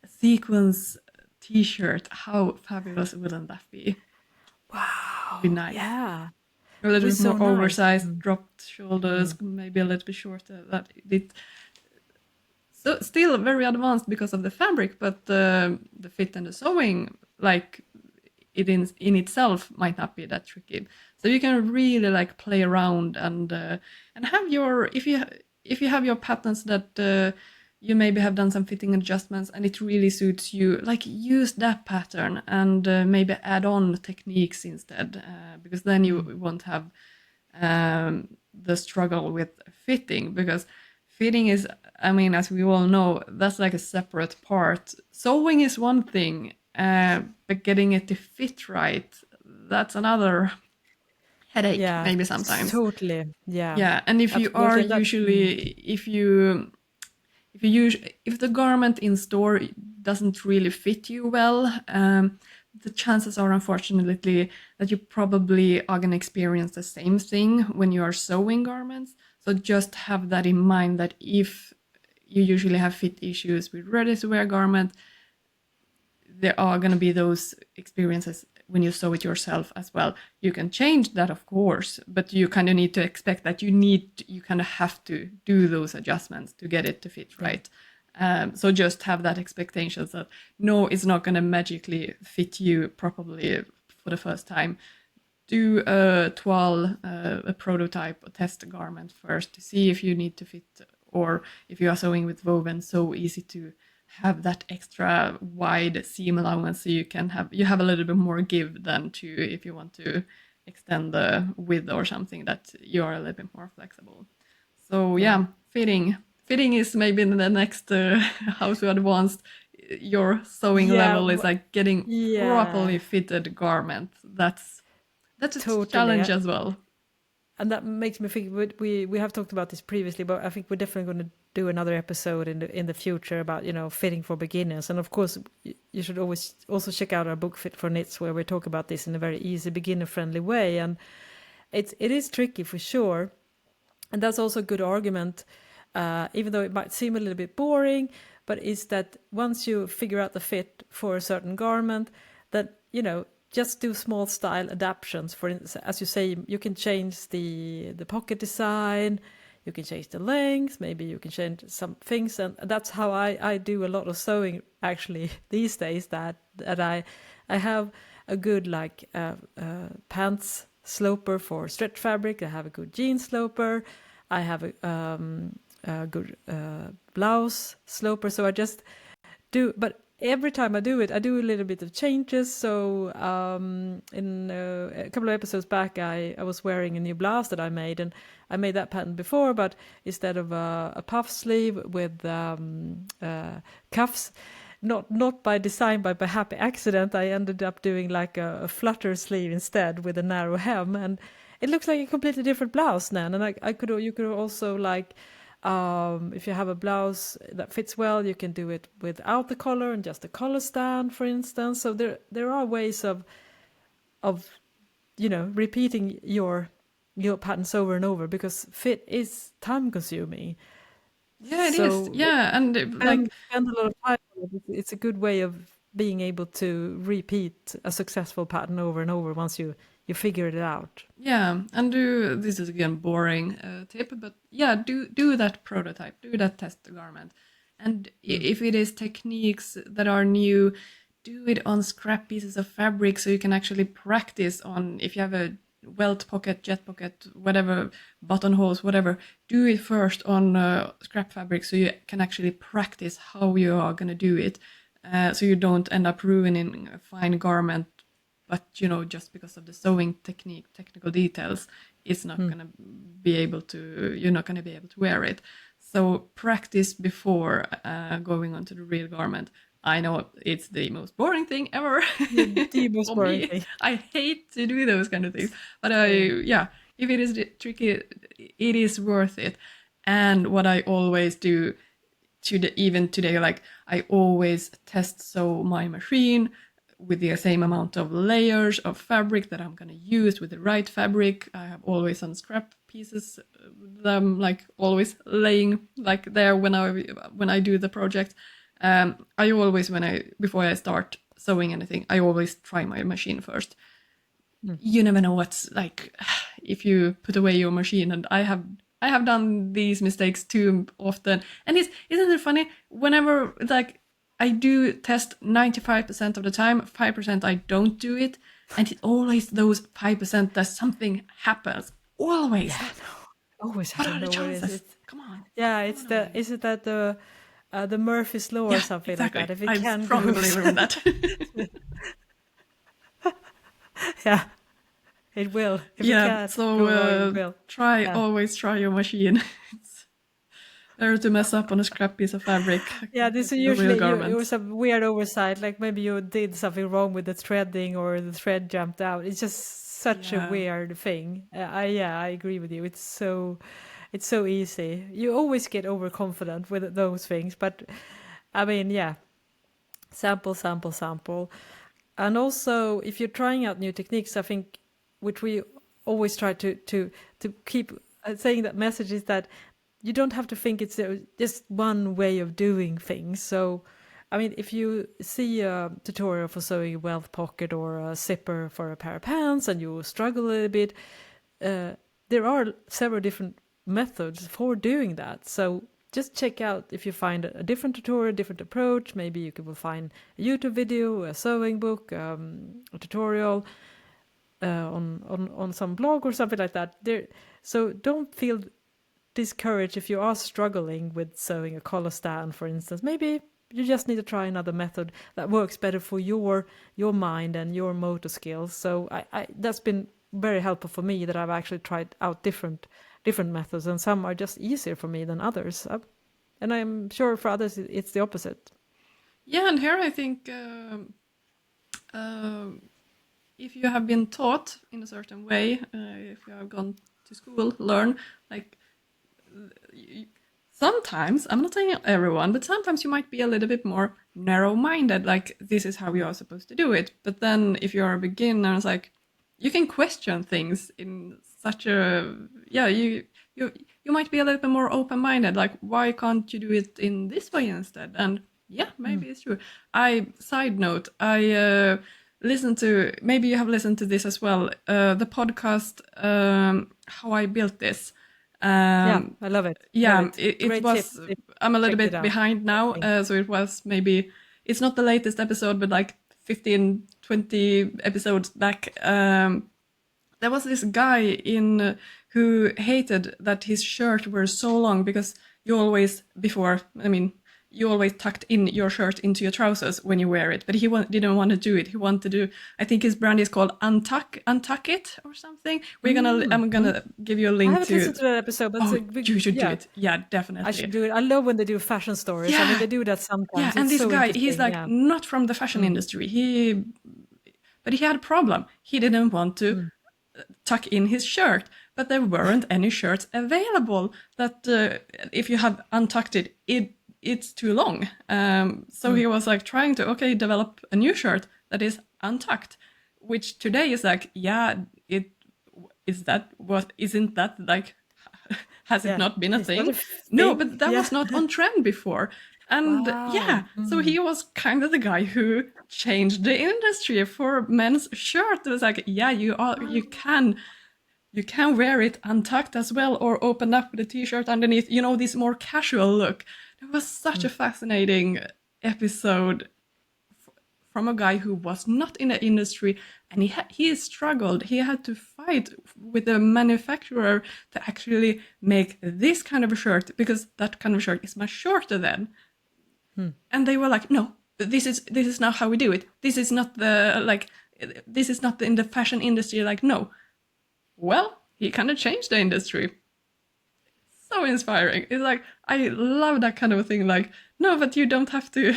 a sequence t-shirt. How fabulous wouldn't that be? Wow. Be nice. Yeah. A little bit more oversized, nice. dropped shoulders, maybe a little bit shorter. So still very advanced because of the fabric, but the fit and the sewing, like it in itself might not be that tricky. So you can really like play around and have your, if you have your patterns that you maybe have done some fitting adjustments and it really suits you, like use that pattern and maybe add on techniques instead, because then you won't have the struggle with fitting, because fitting is, I mean, as we all know, that's like a separate part. Sewing is one thing, but getting it to fit right, that's another headache, Yeah, maybe sometimes. totally. Yeah, Yeah, and if you are absolutely. And that, usually, if the garment in store doesn't really fit you well, the chances are unfortunately that you probably are going to experience the same thing when you are sewing garments. So just have that in mind, that if you usually have fit issues with ready to wear garment, there are going to be those experiences when you sew it yourself as well. You can change that, of course, but you kind of need to expect that you kind of have to do those adjustments to get it to fit yeah, right. So just have that expectation that no, it's not going to magically fit you properly for the first time. Do a toile, a prototype, a test garment first to see if you need to fit, or if you are sewing with woven, so easy to have that extra wide seam allowance, so you have a little bit more give than to if you want to extend the width or something, that you are a little bit more flexible. So yeah, yeah, fitting is maybe the next how to advance your sewing yeah, level, is like getting yeah, properly fitted garment. That's a totally. challenge as well. And that makes me think. We have talked about this previously, but I think we're definitely going to do another episode in the future about fitting for beginners. And of course, you should always also check out our book Fit for Knits, where we talk about this in a very easy, beginner friendly way. And it is tricky for sure, and that's also a good argument, even though it might seem a little bit boring. But is that once you figure out the fit for a certain garment, that just do small style adaptations. For instance, as you say, you can change the pocket design, you can change the length, maybe you can change some things. And that's how I do a lot of sewing actually these days, that I have a good pants sloper for stretch fabric, I have a good jean sloper, I have a good blouse sloper. So I just do, but every time I do it, I do a little bit of changes. So in a couple of episodes back, I was wearing a new blouse that I made, and I made that pattern before, but instead of a puff sleeve with cuffs, not by design, but by happy accident, I ended up doing like a flutter sleeve instead with a narrow hem, and it looks like a completely different blouse then. And you could also like, if you have a blouse that fits well, you can do it without the collar and just a collar stand, for instance. So there are ways of repeating your patterns over and over, because fit is time consuming. Yeah, it is. So Yeah, and spend a lot of time on it. It's a good way of being able to repeat a successful pattern over and over once you figure it out. yeah, and do, this is again boring tip, but yeah, do that prototype, do that test garment, and if it is techniques that are new, do it on scrap pieces of fabric, so you can actually practice on, if you have a welt pocket, jet pocket, whatever, buttonholes, whatever, do it first on scrap fabric, so you can actually practice how you are going to do it, so you don't end up ruining a fine garment, but just because of the sewing technique, technical details, it's not going to be able to, you're not going to be able to wear it. So practice before going on to the real garment. I know it's the most boring thing ever. The most For boring me, thing. I hate to do those kind of things, but yeah, if it is tricky, it is worth it. And what I always do, even today, like I always test sew my machine with the same amount of layers of fabric that I'm going to use with the right fabric. I have always some scrap pieces, them like always laying like there when I do the project. I always, before I start sewing anything, I always try my machine first. You never know what's like if you put away your machine, and I have done these mistakes too often. And isn't it funny, whenever like I do test 95% of the time, 5% I don't do it. And it's always those 5% that something happens. Always. Yeah, Like, no. Always, I what are don't the know what it is. chances? It's, Come on. yeah, So it's the, annoying. is it that the Murphy's Law or Yeah, something like that? exactly. If it I'm can strongly go, believer in that. yeah, it will. If it Yeah, can't so go wrong, it will. Yeah. always try your machine. It's better to mess up on a scrap piece of fabric Yeah, this compared is to a real usually it garment. was a weird oversight. Like maybe you did something wrong with the threading, or the thread jumped out. It's just such a Yeah. weird thing. I agree with you. It's so easy. You always get overconfident with those things, but I mean, yeah, sample, sample, sample. And also, if you're trying out new techniques, I think, which we always try to keep saying, that message is that you don't have to think it's just one way of doing things. So, I mean, if you see a tutorial for sewing a welt pocket or a zipper for a pair of pants and you struggle a little bit, uh, there are several different methods for doing that. So just check out if you find a different tutorial, different approach. Maybe you will find a YouTube video, a sewing book, a tutorial on some blog or something like that. So don't feel discouraged if you are struggling with sewing a collar stand, for instance. Maybe you just need to try another method that works better for your mind and your motor skills. So I that's been very helpful for me, that I've actually tried out different methods, and some are just easier for me than others. And I'm sure for others it's the opposite. Yeah, and here I think if you have been taught in a certain way, if you have gone to school, learn, like sometimes, I'm not saying everyone, but sometimes you might be a little bit more narrow-minded, like this is how you are supposed to do it. But then if you're a beginner, it's like you can question things in such a you you might be a little bit more open-minded, like why can't you do it in this way instead? And yeah, maybe it's true. Side note, I listen to, maybe you have listened to this as well, the podcast How I Built This. Yeah, I love it. Hear Yeah, it. it Great tip. was, I'm a little Checked it bit out. behind now, Listening. so it was maybe, it's not the latest episode, but like 15, 20 episodes back. There was this guy in who hated that his shirt were so long, because you always, before, I mean, you always tucked in your shirt into your trousers when you wear it, but he didn't want to do it. He wanted to do, I think his brand is called Untuck It or something. I'm gonna give you a I link haven't to. listened to that episode, but it's Oh, a big, you should do yeah, it. Yeah, I should definitely. do it. I love when they do fashion stories. I mean, Yeah, they do that yeah. sometimes. And It's this so guy, he's interesting. like Yeah. not from the fashion Mm, industry. But he had a problem. He didn't want to mm, tuck in his shirt, but there weren't any shirts available that if you have untucked it's too long. So mm, he was like trying to develop a new shirt that is untucked, which today is like, yeah, it is that, what isn't that like, has it yeah. not been a Is that thing? a No, thing? but that Yeah. was not on trend before. And Wow. yeah, so he was kind of the guy who changed the industry for men's shirt. It was like, yeah, you can wear it untucked as well, or open up with a t-shirt underneath, this more casual look. It was such a Mm, fascinating episode from a guy who was not in the industry, and he struggled. He had to fight with the manufacturer to actually make this kind of a shirt, because that kind of shirt is much shorter than. mm. And they were like, no, this is not how we do it. This is not the like, this is not in the fashion industry. Like, no. Well, he kind of changed the industry. So inspiring. It's like, I love that kind of thing. Like, no, but you don't have to.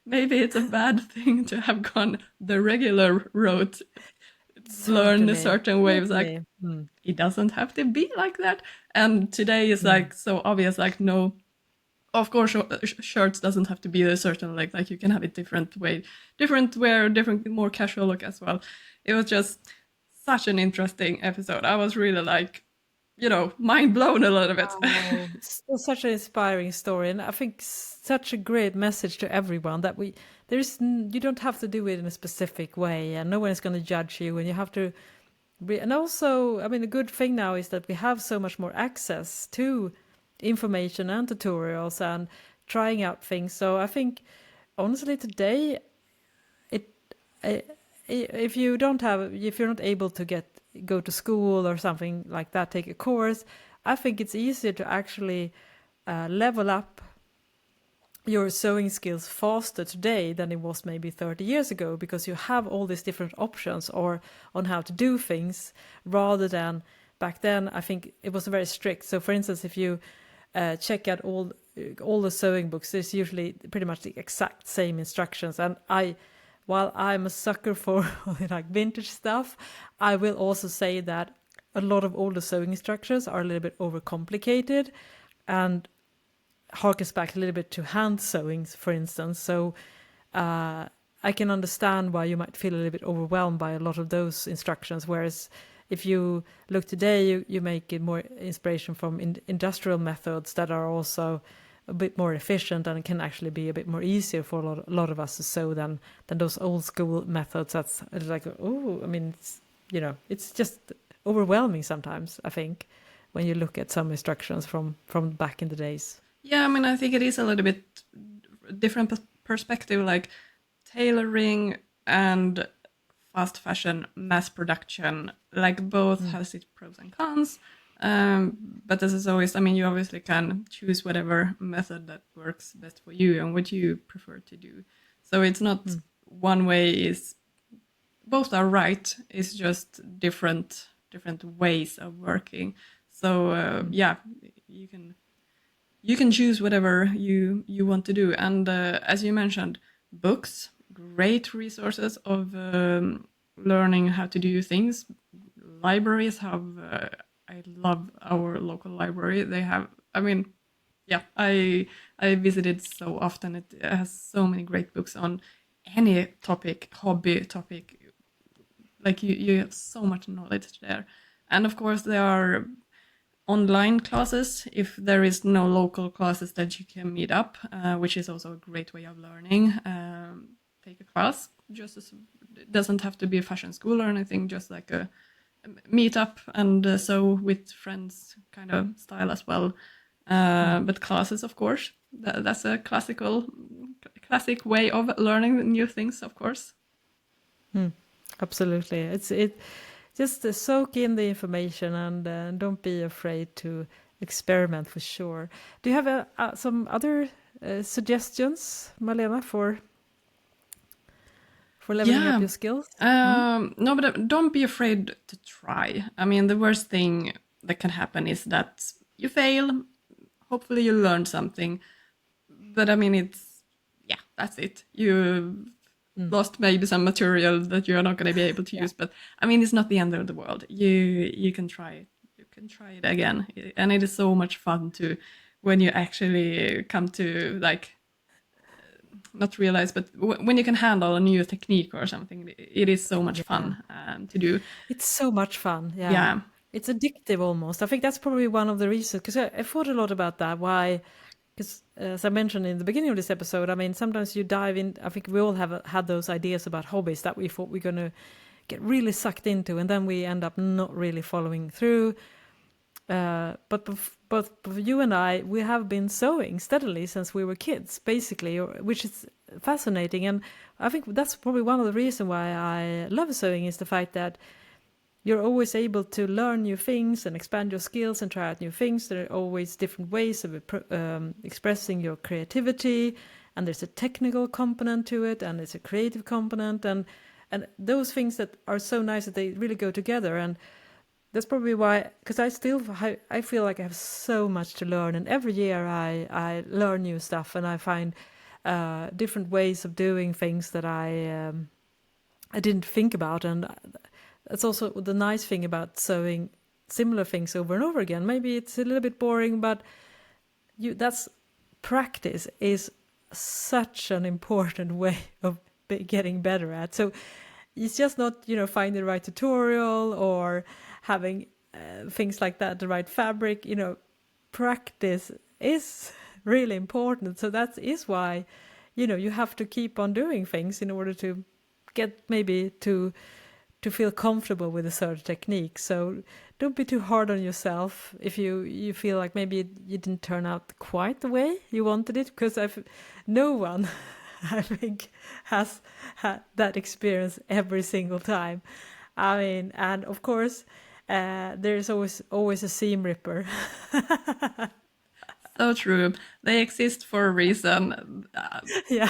Maybe it's a bad thing to have gone the regular route, learn a Totally. certain way. It's like, Totally. Mm, it doesn't have to be like that. And today is mm. like so obvious. Like, no, of course, shirts doesn't have to be a certain like you can have it different way, different wear, different more casual look as well. It was just such an interesting episode. I was really like, mind blown a little bit. Oh, such an inspiring story, and I think such a great message to everyone, that you don't have to do it in a specific way, and no one is going to judge you, and you have to. And also, I mean, the good thing now is that we have so much more access to information and tutorials and trying out things. So I think honestly, today, it if you're not able to go to school or something like that, take a course, I think it's easier to actually level up your sewing skills faster today than it was maybe 30 years ago, because you have all these different options or on how to do things, rather than back then. I think it was very strict. So for instance, if you check out all the sewing books, there's usually pretty much the exact same instructions. And while I'm a sucker for like vintage stuff, I will also say that a lot of older sewing instructions are a little bit overcomplicated and harkens back a little bit to hand sewing, for instance. So I can understand why you might feel a little bit overwhelmed by a lot of those instructions. Whereas if you look today, you make it more inspiration from industrial methods that are also a bit more efficient and can actually be a bit more easier for a lot of us to sew than those old school methods. That's like, oh, I mean, it's just overwhelming sometimes, I think, when you look at some instructions from back in the days. Yeah, I mean, I think it is a little bit different perspective, like tailoring and fast fashion, mass production, like both has its pros and cons. But as is always, I mean, you obviously can choose whatever method that works best for you and what you prefer to do. So it's not one way is, both are right. It's just different ways of working. So yeah, you can choose whatever you want to do. And as you mentioned, books, great resources of learning how to do things. Libraries have, I love our local library. They have, I mean, yeah, I visited so often. It has so many great books on any topic, hobby topic. Like you have so much knowledge there. And of course, there are online classes if there is no local classes that you can meet up, which is also a great way of learning. Take a class, just as, it doesn't have to be a fashion school or anything, just like a meet up and sew with friends kind of style as well. But classes, of course, that's a classic way of learning new things, of course. Absolutely. It just soak in the information and don't be afraid to experiment, for sure. Do you have some other suggestions, Malena, for leveling up your skills? No, but don't be afraid to try. I mean, the worst thing that can happen is that you fail. Hopefully you learn something. But I mean, that's it. You lost maybe some material that you're not going to be able to use. But I mean, it's not the end of the world. You can try it. You can try it again. And it is so much fun to, when you actually come to like, not realize, but when you can handle a new technique or something, it is so much fun to do. It's so much fun. Yeah. It's addictive almost. I think that's probably one of the reasons, because I thought a lot about that. Why? Because as I mentioned in the beginning of this episode, I mean, sometimes you dive in. I think we all have had those ideas about hobbies that we thought we're going to get really sucked into, and then we end up not really following through. But both you and I, we have been sewing steadily since we were kids, basically, which is fascinating. And I think that's probably one of the reasons why I love sewing, is the fact that you're always able to learn new things and expand your skills and try out new things. There are always different ways of expressing your creativity, and there's a technical component to it, and there's a creative component, and those things that are so nice that they really go together. And that's probably why, because I feel like I have so much to learn, and every year I learn new stuff, and I find different ways of doing things that I didn't think about. And that's also the nice thing about sewing similar things over and over again. Maybe it's a little bit boring, but that's practice is such an important way of getting better at. So it's just not, finding the right tutorial or having things like that, the right fabric. Practice is really important. So that is why, you have to keep on doing things in order to get maybe to feel comfortable with a certain technique. So don't be too hard on yourself if you feel like maybe you didn't turn out quite the way you wanted it, because no one I think, has had that experience every single time. I mean, and of course, there's always a seam ripper. So true. They exist for a reason. Yeah.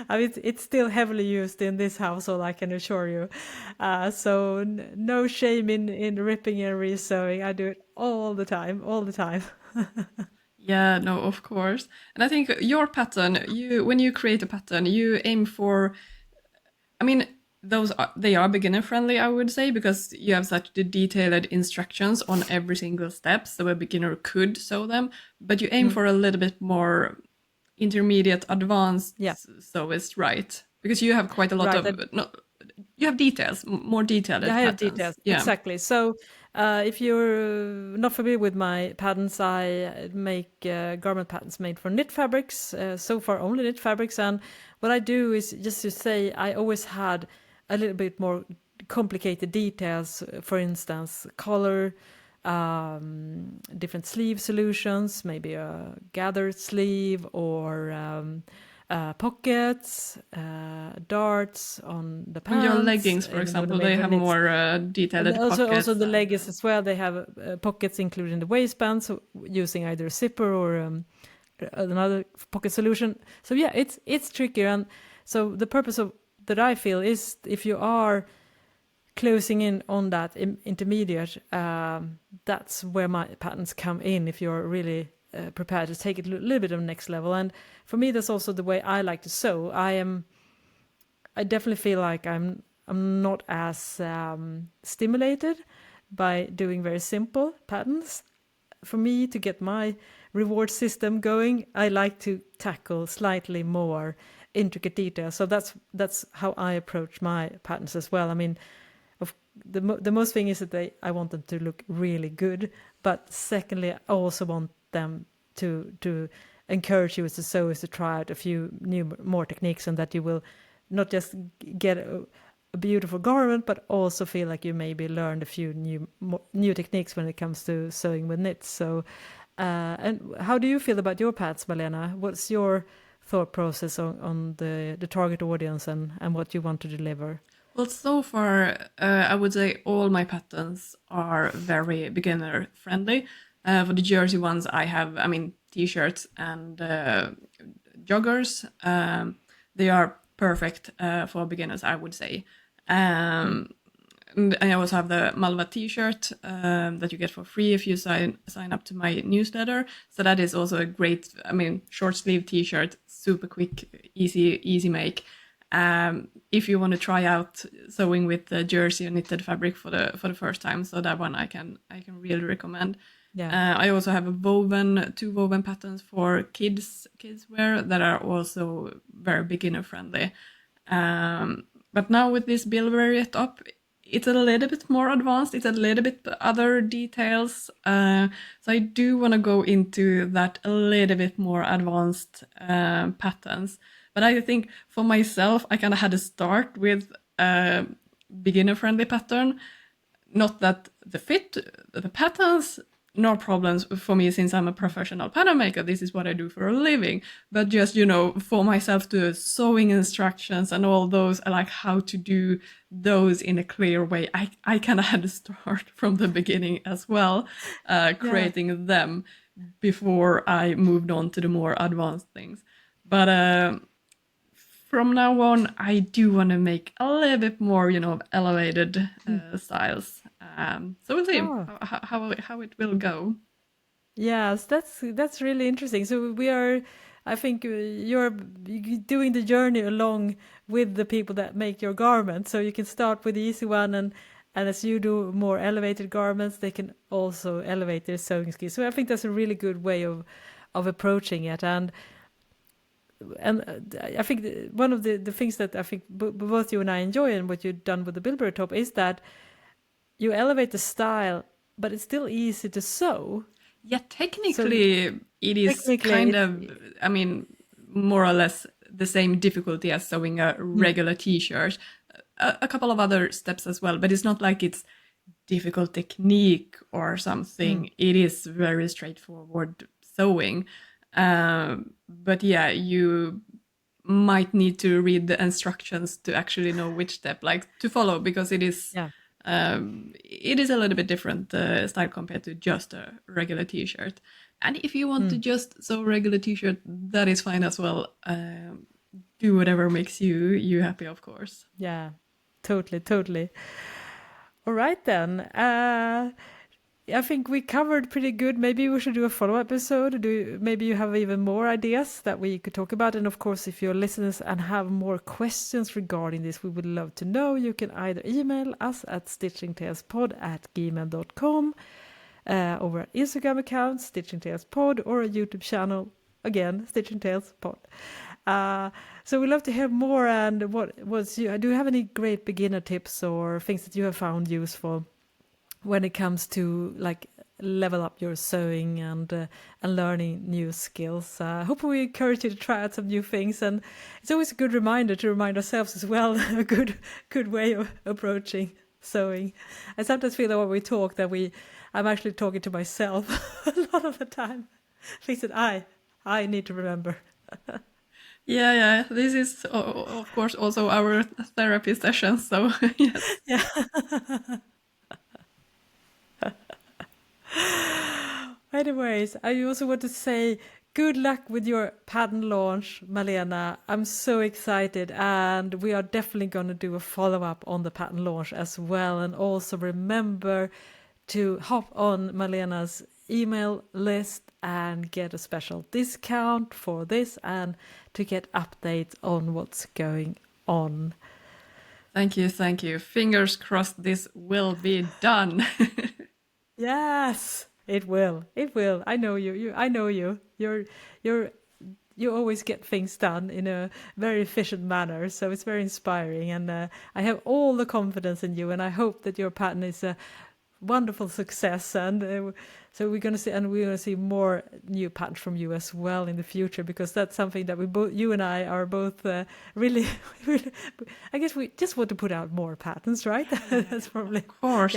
I mean, it's still heavily used in this household, I can assure you. So no shame in ripping and resewing. I do it all the time, all the time. Yeah, no, of course. And I think your pattern, when you create a pattern, you aim for, I mean, they are beginner friendly, I would say, because you have such detailed instructions on every single step, so a beginner could sew them. But you aim for a little bit more intermediate, advanced Yeah, sewist, right? Because you have quite a lot right. of no, you have details, more detailed Yeah, I have patterns. details. Yeah. Exactly. So, if you're not familiar with my patterns, I make garment patterns made for knit fabrics, so far only knit fabrics. And what I do is just to say, I always had a little bit more complicated details, for instance, color, different sleeve solutions, maybe a gathered sleeve or pockets, darts on the On your pants, leggings, for even though they're example, made they for have knits. more And detailed also pockets. the And, leggings as well. They have pockets included in the waistband, so using either a zipper or another pocket solution. So yeah, it's trickier, and so the purpose of that I feel is if you are closing in on that intermediate, that's where my patterns come in. If you're really prepared to take it a little bit of next level, and for me, that's also the way I like to sew. I definitely feel like I'm not as stimulated by doing very simple patterns. For me to get my reward system going, I like to tackle slightly more intricate details. So that's how I approach my patterns as well. I mean, the most thing is that I want them to look really good, but secondly, I also want them to encourage you as a sewer to try out a few more techniques, and that you will not just get a beautiful garment, but also feel like you maybe learned a few new techniques when it comes to sewing with knits. So, and how do you feel about your pads, Malena? What's your thought process on the target audience and what you want to deliver? well, so far, I would say all my patterns are very beginner friendly. For the jersey ones, I have, I mean, t-shirts and joggers. They are perfect for beginners, I would say. And I also have the Malva t-shirt that you get for free if you sign up to my newsletter. So that is also a great, I mean, short sleeve t-shirt, super quick, easy make. If you want to try out sewing with the jersey or knitted fabric for the first time, so that one I can really recommend. Yeah. I also have two woven patterns for kids wear that are also very beginner friendly. But now with this BILBERRY top, it's a little bit more advanced. It's a little bit other details. So I do want to go into that a little bit more advanced patterns. But I think for myself, I kind of had to start with a beginner-friendly pattern. Not that the patterns, no problems for me since I'm a professional pattern maker. This is what I do for a living. But just, for myself, the sewing instructions and all those, like how to do those in a clear way. I kind of had to start from the beginning as well, creating them before I moved on to the more advanced things. But from now on, I do want to make a little bit more, elevated styles. So we'll see Oh. how it will go. Yes, that's really interesting. So we are, I think you're doing the journey along with the people that make your garments. So you can start with the easy one, and as you do more elevated garments, they can also elevate their sewing skills. So I think that's a really good way of approaching it. And I think one of the things that I think both you and I enjoy and what you've done with the BILBERRY top is that you elevate the style, but it's still easy to sew. Yeah, So technically, it is technically, kind of, I mean, more or less the same difficulty as sewing a regular t-shirt. A couple of other steps as well, but it's not like it's difficult technique or something. It is very straightforward sewing. But yeah, you might need to read the instructions to actually know which step like to follow, because it is a little bit different style compared to just a regular t-shirt. And if you want to just sew regular t-shirt, that is fine as well. Do whatever makes you happy, of course. Yeah, totally. All right then. I think we covered pretty good. Maybe we should do a follow-up episode. Maybe you have even more ideas that we could talk about. And of course, if you're listeners and have more questions regarding this, we would love to know. You can either email us at stitchingtalespod@gmail.com, over our Instagram account, Stitching Tales Pod, or a YouTube channel, again, Stitching Tales Pod. So we'd love to hear more. And do you have any great beginner tips or things that you have found useful when it comes to like level up your sewing and learning new skills? Hopefully we encourage you to try out some new things, and it's always a good reminder to remind ourselves as well a good way of approaching sewing. I sometimes feel that when we talk that I'm actually talking to myself a lot of the time, things that I need to remember. Yeah. This is, of course, also our therapy session. So yes. Yeah. Anyways, I also want to say good luck with your pattern launch, Malena. I'm so excited, and we are definitely going to do a follow-up on the pattern launch as well. And also remember to hop on Malena's email list and get a special discount for this, and to get updates on what's going on. Thank you. Fingers crossed this will be done. Yes, it will. It will. I know you. I know you. You always get things done in a very efficient manner, so it's very inspiring. And I have all the confidence in you, and I hope that your pattern is a wonderful success. And so we're going to see more new patterns from you as well in the future, because that's something that you and I are both really, really. I guess we just want to put out more patterns, right? That's probably Of course.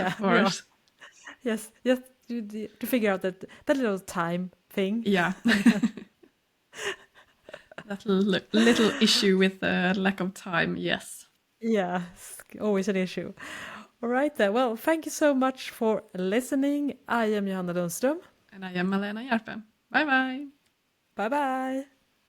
Yes, to figure out that little time thing. Yeah. That little issue with the lack of time, yes. Yeah, it's always an issue. All right then. Well, thank you so much for listening. I am Johanna Lundström. And I am Malena Hjerpe. Bye bye. Bye bye.